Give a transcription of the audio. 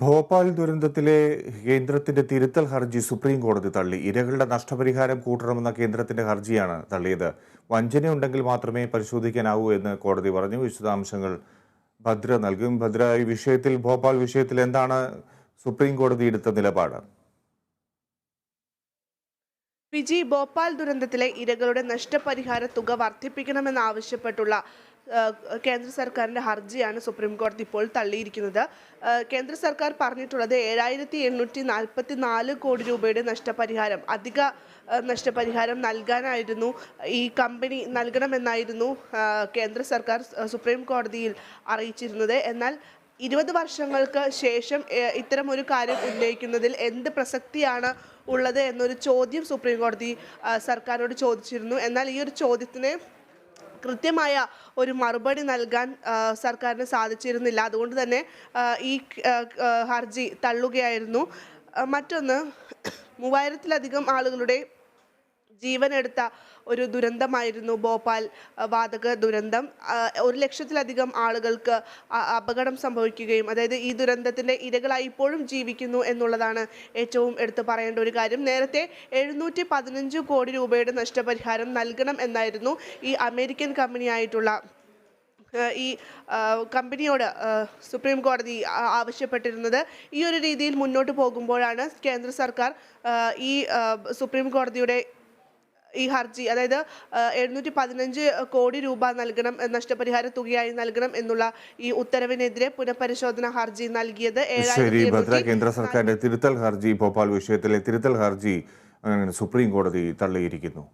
ഭോപ്പാൽ ദുരന്തത്തിലെ കേന്ദ്രത്തിന്റെ തിരുത്തൽ ഹർജി സുപ്രീം കോടതി തള്ളി. ഇരകളുടെ നഷ്ടപരിഹാരം കൂട്ടണമെന്ന കേന്ദ്രത്തിന്റെ ഹർജിയാണ് തള്ളിയത്. വഞ്ചനയുണ്ടെങ്കിൽ മാത്രമേ പരിശോധിക്കാനാവൂ എന്ന് കോടതി പറഞ്ഞു. വിശദാംശങ്ങൾ ഭദ്ര നൽകും. ഭദ്ര, ഈ വിഷയത്തിൽ, ഭോപ്പാൽ വിഷയത്തിൽ എന്താണ് സുപ്രീം കോടതി എടുത്ത നിലപാട്? വിജി, ഭോപ്പാൽ ദുരന്തത്തിലെ ഇരകളുടെ നഷ്ടപരിഹാര തുക വർദ്ധിപ്പിക്കണമെന്നാവശ്യപ്പെട്ടുള്ള കേന്ദ്ര സർക്കാരിൻ്റെ ഹർജിയാണ് സുപ്രീം കോടതി ഇപ്പോൾ തള്ളിയിരിക്കുന്നത്. കേന്ദ്ര സർക്കാർ പറഞ്ഞിട്ടുള്ളത് 7,844 കോടി രൂപയുടെ നഷ്ടപരിഹാരം, അധിക നഷ്ടപരിഹാരം നൽകാനായിരുന്നു ഈ കമ്പനി നൽകണമെന്നായിരുന്നു കേന്ദ്ര സർക്കാർ സുപ്രീം കോടതിയിൽ അറിയിച്ചിരുന്നത്. എന്നാൽ 20 വർഷങ്ങൾക്ക് ശേഷം ഇത്തരമൊരു കാര്യം ഉന്നയിക്കുന്നതിൽ എന്ത് പ്രസക്തിയാണ് ഉള്ളത് എന്നൊരു ചോദ്യം സുപ്രീം കോടതി സർക്കാരിനോട് ചോദിച്ചിരുന്നു. എന്നാൽ ഈ ഒരു ചോദ്യത്തിന് കൃത്യമായ ഒരു മറുപടി നൽകാൻ സർക്കാരിന് സാധിച്ചിരുന്നില്ല. അതുകൊണ്ട് തന്നെ ഈ ഹർജി തള്ളുകയായിരുന്നു. മറ്റൊന്ന്, 3000-ലധികം ആളുകളുടെ ജീവനെടുത്ത ഒരു ദുരന്തമായിരുന്നു ഭോപ്പാൽ വാതക ദുരന്തം. 1,00,000-ലധികം ആളുകൾക്ക് അപകടം സംഭവിക്കുകയും, അതായത് ഈ ദുരന്തത്തിൻ്റെ ഇരകളായി ഇപ്പോഴും ജീവിക്കുന്നു എന്നുള്ളതാണ് ഏറ്റവും എടുത്തു പറയേണ്ട ഒരു കാര്യം. നേരത്തെ 715 കോടി രൂപയുടെ നഷ്ടപരിഹാരം നൽകണം എന്നായിരുന്നു ഈ അമേരിക്കൻ കമ്പനിയായിട്ടുള്ള ഈ കമ്പനിയോട് സുപ്രീം കോടതി ആവശ്യപ്പെട്ടിരുന്നത്. ഈ ഒരു രീതിയിൽ മുന്നോട്ട് പോകുമ്പോഴാണ് കേന്ദ്ര സർക്കാർ ഈ സുപ്രീം കോടതിയുടെ ഈ ഹർജി, അതായത് 715 കോടി രൂപ നൽകണം, നഷ്ടപരിഹാര തുകയായി നൽകണം എന്നുള്ള ഈ ഉത്തരവിനെതിരെ പുനഃപരിശോധന ഹർജി നൽകിയത്. ശരി ഭദ്ര, കേന്ദ്ര സർക്കാരിന്റെ തിരുത്തൽ ഹർജി, ഭോപ്പാൽ വിഷയത്തിലെ തിരുത്തൽ ഹർജി സുപ്രീം കോടതി തള്ളിയിരിക്കുന്നു.